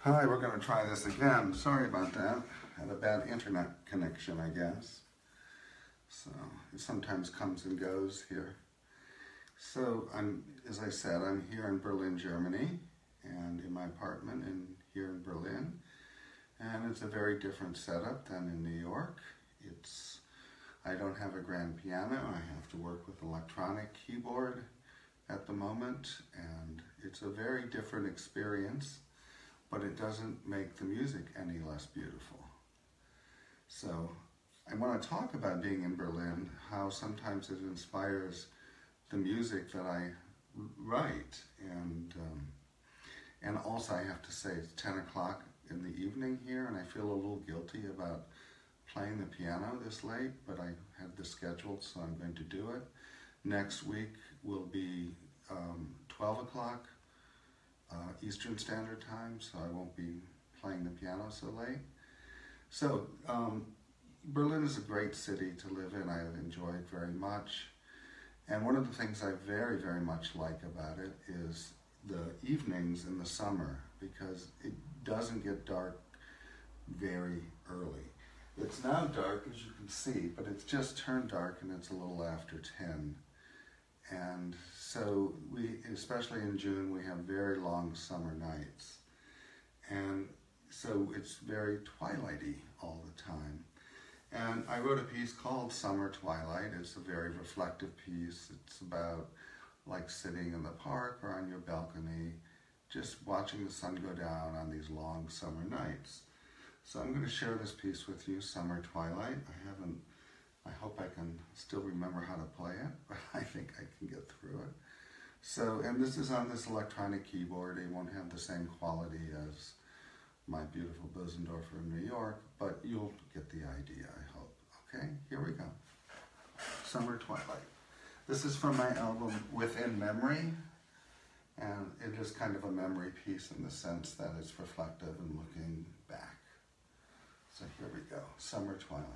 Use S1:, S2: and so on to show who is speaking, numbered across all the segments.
S1: Hi, we're going to try this again. Sorry about that. Had a bad internet connection, I guess. So it sometimes comes and goes here. So as I said, I'm here in Berlin, Germany, and in my apartment here in Berlin. And it's a very different setup than in New York. I don't have a grand piano. I have to work with electronic keyboard at the moment, and it's a very different experience, but it doesn't make the music any less beautiful. So I want to talk about being in Berlin, how sometimes it inspires the music that I write, and also I have to say it's 10 o'clock in the evening here, and I feel a little guilty about playing the piano this late, but I had this scheduled, so I'm going to do it. Next week will be 12 o'clock Eastern Standard Time, so I won't be playing the piano so late. So Berlin is a great city to live in. I've enjoyed very much. And one of the things I very, very much like about it is the evenings in the summer, because it doesn't get dark very early. It's now dark, as you can see, but it's just turned dark and it's a little after 10. And so especially in June, we have very long summer nights. And so it's very twilighty all the time. And I wrote a piece called Summer Twilight. It's a very reflective piece. It's about like sitting in the park or on your balcony, just watching the sun go down on these long summer nights. So I'm going to share this piece with you, Summer Twilight. I hope I can still remember how to play it, but I think I can get through it. So, and this is on this electronic keyboard. It won't have the same quality as my beautiful Bösendorfer in New York, but you'll get the idea, I hope. Okay, here we go. Summer Twilight. This is from my album Within Memory, and it is kind of a memory piece in the sense that it's reflective and looking back. So here we go, Summer Twilight.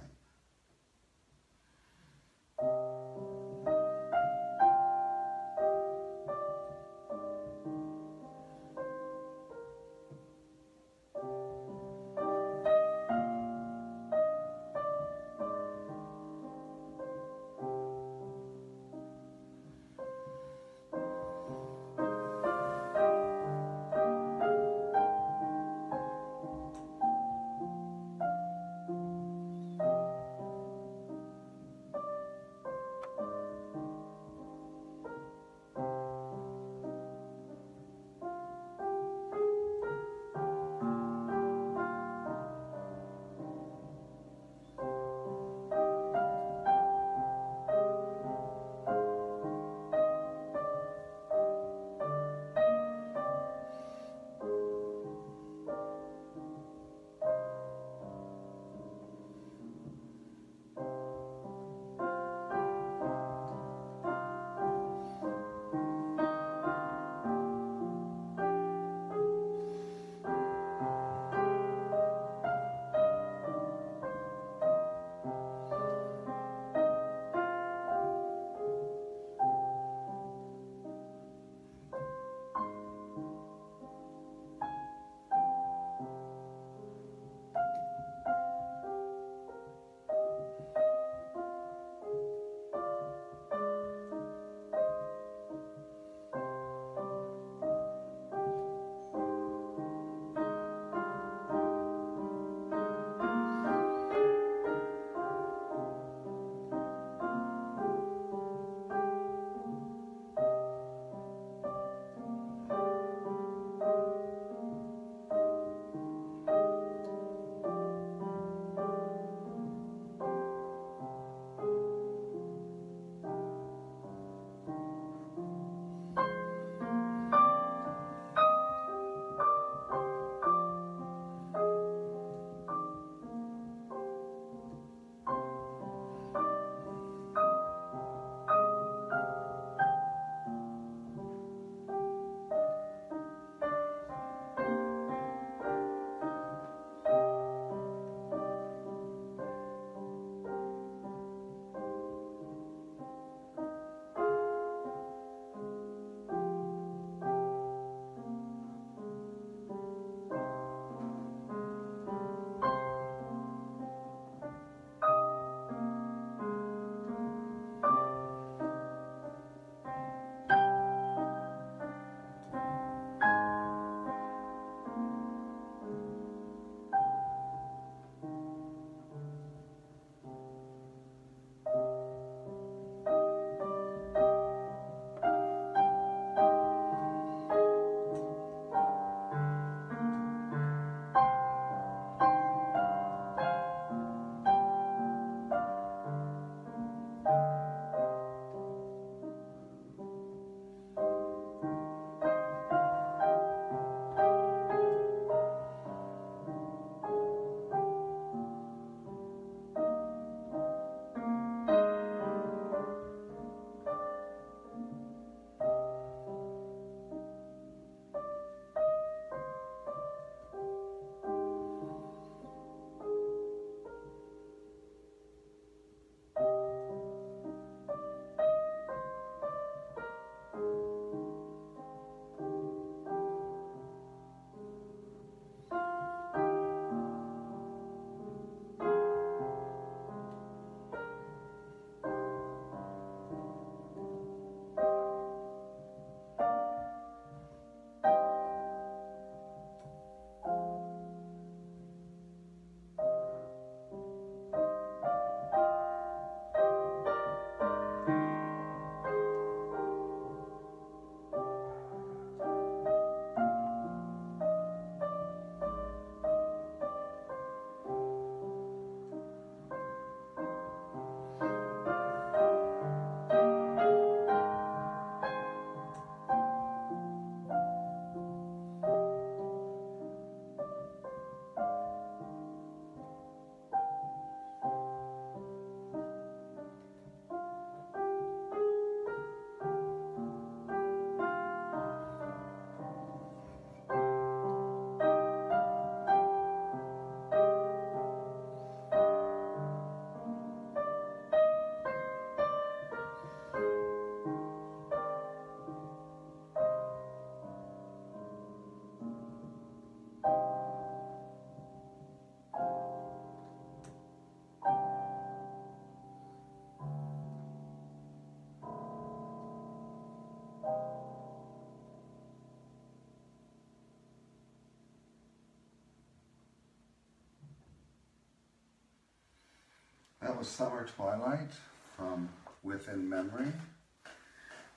S1: was Summer Twilight from Within Memory,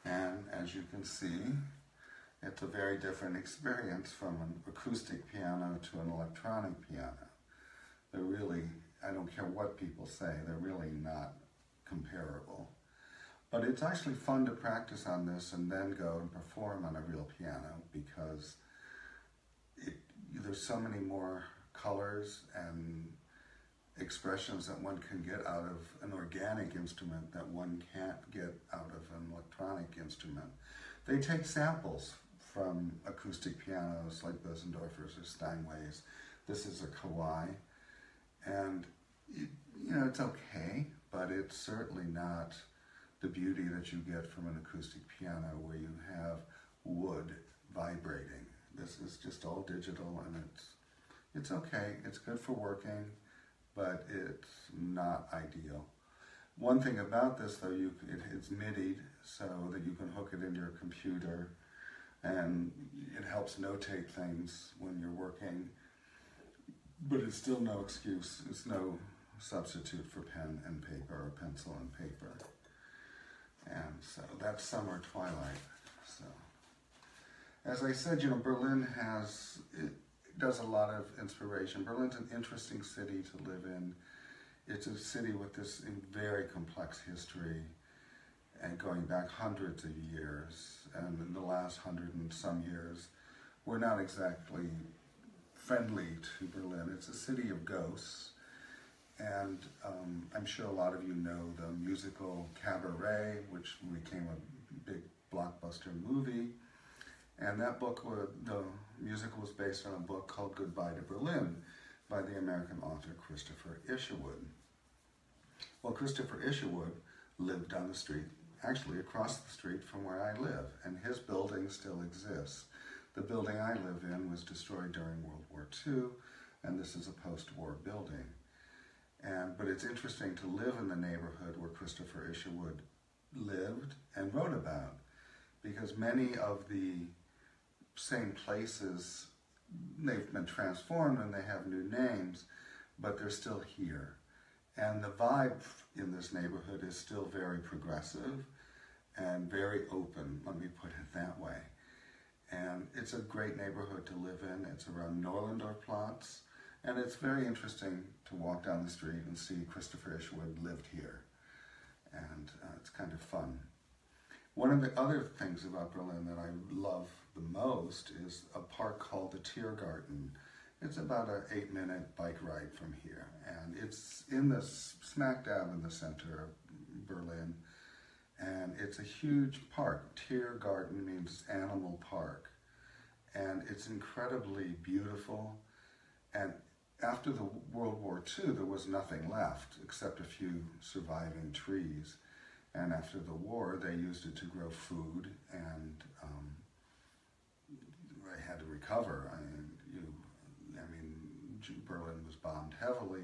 S1: and as you can see, it's a very different experience from an acoustic piano to an electronic piano. They're really, I don't care what people say, they're really not comparable. But it's actually fun to practice on this and then go and perform on a real piano, because there's so many more colors and expressions that one can get out of an organic instrument that one can't get out of an electronic instrument. They take samples from acoustic pianos like Bösendorfer's or Steinway's. This is a Kawai, and it's okay, but it's certainly not the beauty that you get from an acoustic piano where you have wood vibrating. This is just all digital, and it's okay. It's good for working, but it's not ideal. One thing about this, though, it's MIDI'd so that you can hook it into your computer, and it helps notate things when you're working, but it's still no excuse. It's no substitute for pen and paper or pencil and paper. And so that's Summer Twilight. So, as I said, Berlin does a lot of inspiration. Berlin's an interesting city to live in. It's a city with this very complex history, and going back hundreds of years. And in the last 100 and some years, we're not exactly friendly to Berlin. It's a city of ghosts. And I'm sure a lot of you know the musical Cabaret, which became a big blockbuster movie. And that book, the musical was based on a book called Goodbye to Berlin by the American author Christopher Isherwood. Well, Christopher Isherwood lived down the street, actually across the street from where I live, and his building still exists. The building I live in was destroyed during World War II, and this is a post-war building. But it's interesting to live in the neighborhood where Christopher Isherwood lived and wrote about, because many of the same places, they've been transformed and they have new names, but they're still here. And the vibe in this neighborhood is still very progressive and very open, let me put it that way. And it's a great neighborhood to live in. It's around Norlandorplatz. And it's very interesting to walk down the street and see Christopher Isherwood lived here. And it's kind of fun. One of the other things about Berlin that I love the most is a park called the Tiergarten. It's about an 8-minute bike ride from here. And it's in the smack dab in the center of Berlin. And it's a huge park. Tiergarten means animal park. And it's incredibly beautiful. And after the World War II, there was nothing left except a few surviving trees. And after the war, they used it to grow food, and they had to recover. Berlin was bombed heavily,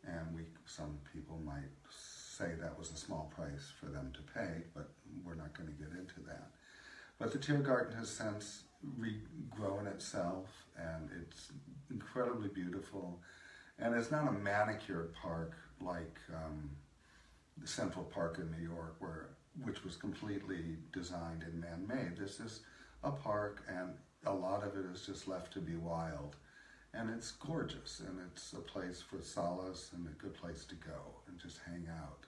S1: and some people might say that was a small price for them to pay, but we're not going to get into that. But the Tiergarten has since regrown itself, and it's incredibly beautiful. And it's not a manicured park like the Central Park in New York, which was completely designed and man-made. This is a park, and a lot of it is just left to be wild. And it's gorgeous, and it's a place for solace and a good place to go and just hang out.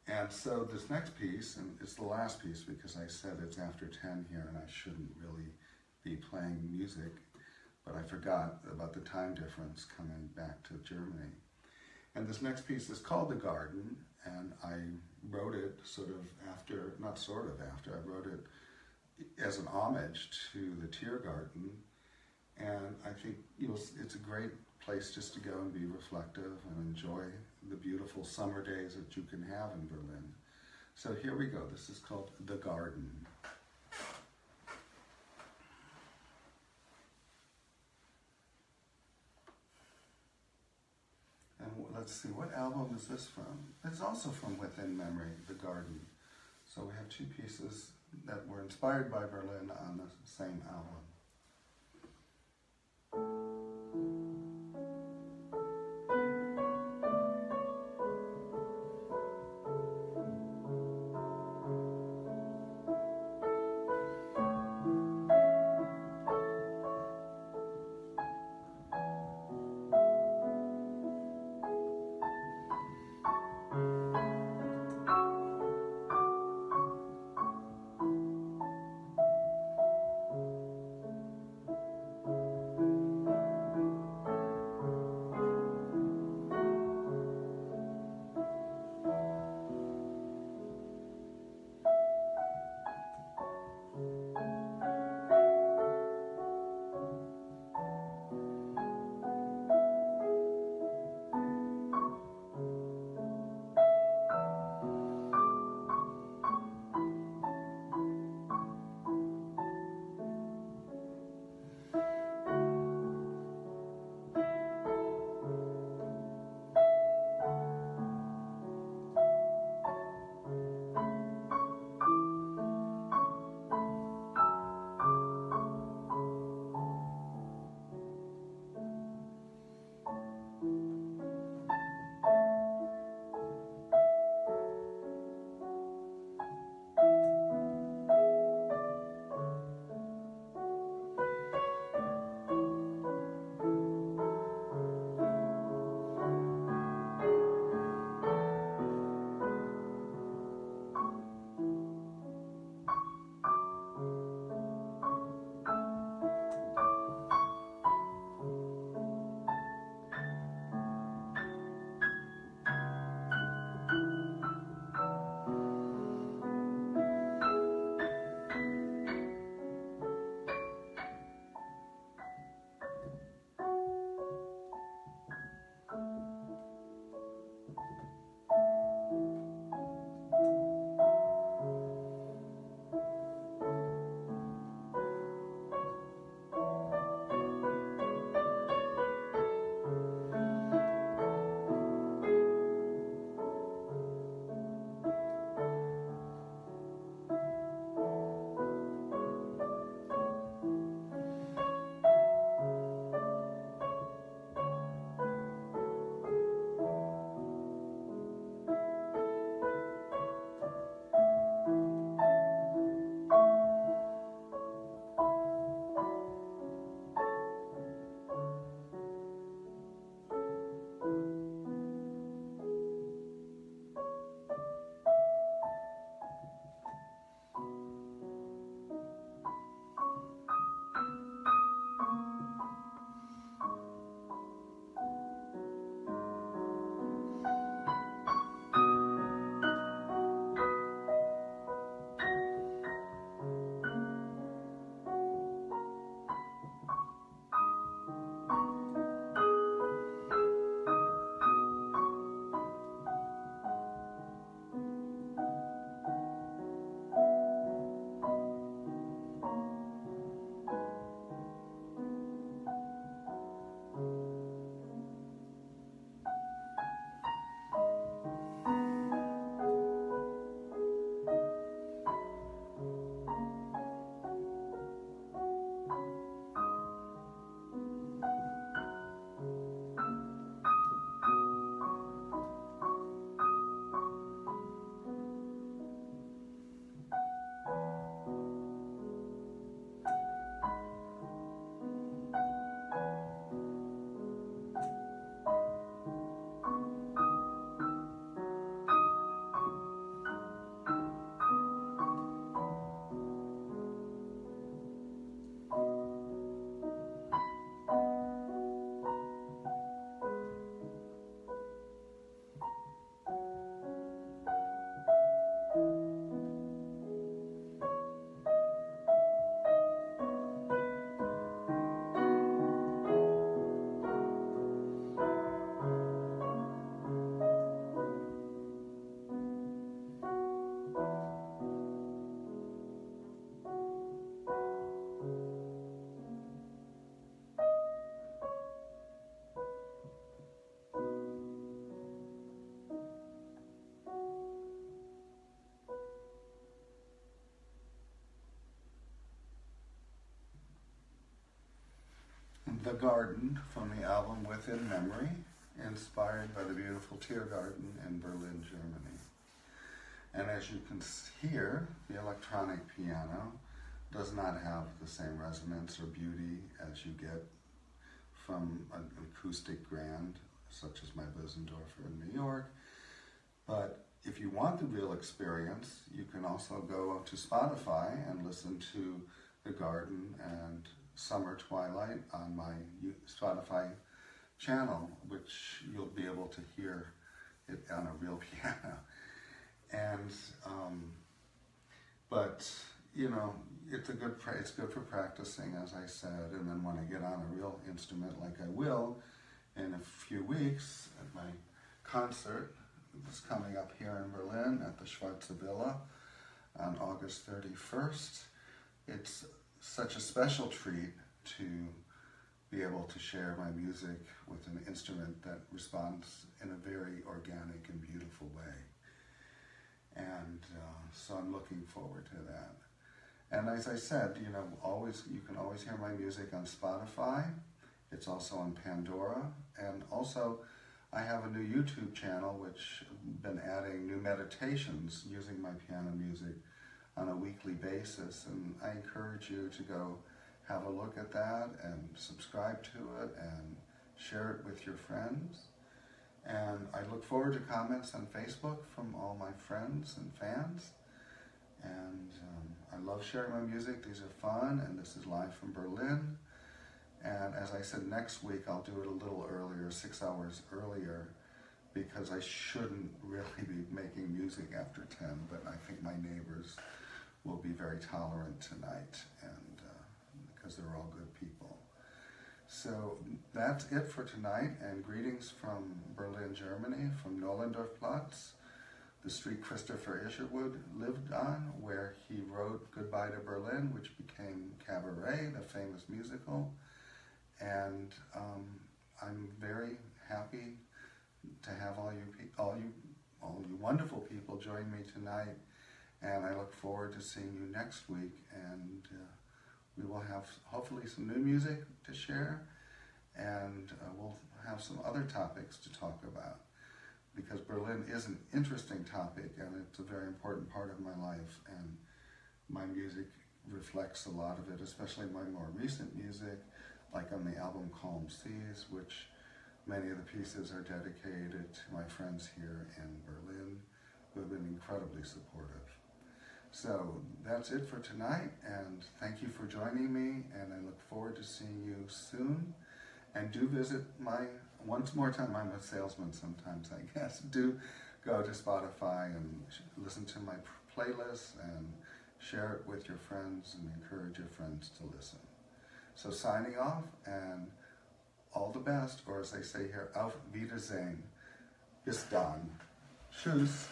S1: And so this next piece, and it's the last piece because I said it's after 10 here and I shouldn't really be playing music, but I forgot about the time difference coming back to Germany. And this next piece is called The Garden, and I wrote it I wrote it as an homage to the Tiergarten. And I think it's a great place just to go and be reflective and enjoy the beautiful summer days that you can have in Berlin. So here we go. This is called The Garden. And let's see, what album is this from? It's also from Within Memory, The Garden. So we have two pieces that were inspired by Berlin on the same album. The Garden from the album Within Memory, inspired by the beautiful Tiergarten in Berlin, Germany. And as you can hear, the electronic piano does not have the same resonance or beauty as you get from an acoustic grand, such as my Bösendorfer in New York. But if you want the real experience, you can also go to Spotify and listen to The Garden and Summer Twilight on my Spotify channel, which you'll be able to hear it on a real piano. And, but, you know, it's good for practicing, as I said, and then when I get on a real instrument like I will in a few weeks at my concert that's coming up here in Berlin at the Schweizer Villa on August 31st, it's such a special treat to be able to share my music with an instrument that responds in a very organic and beautiful way. And so I'm looking forward to that. And as I said, you know, you can always hear my music on Spotify. It's also on Pandora. And also, I have a new YouTube channel which I've been adding new meditations using my piano music on a weekly basis. And I encourage you to go have a look at that and subscribe to it and share it with your friends. And I look forward to comments on Facebook from all my friends and fans. And I love sharing my music. These are fun, and this is live from Berlin. And as I said, next week I'll do it a little earlier, 6 hours earlier, because I shouldn't really be making music after 10, but I think my neighbors will be very tolerant tonight, and because they're all good people. So that's it for tonight, and greetings from Berlin, Germany, from Nollendorfplatz, the street Christopher Isherwood lived on, where he wrote Goodbye to Berlin, which became Cabaret, the famous musical. And I'm very happy to have all you wonderful people join me tonight, and I look forward to seeing you next week. And we will have hopefully some new music to share, and we'll have some other topics to talk about, because Berlin is an interesting topic, and it's a very important part of my life, and my music reflects a lot of it, especially my more recent music, like on the album Calm Seas, which many of the pieces are dedicated to my friends here in Berlin, who have been incredibly supportive. So that's it for tonight, and thank you for joining me, and I look forward to seeing you soon. And do visit once more time, I'm a salesman sometimes, I guess. Do go to Spotify and listen to my playlist and share it with your friends and encourage your friends to listen. So signing off, and all the best, or as they say here, auf Wiedersehen. Bis dann. Tschüss.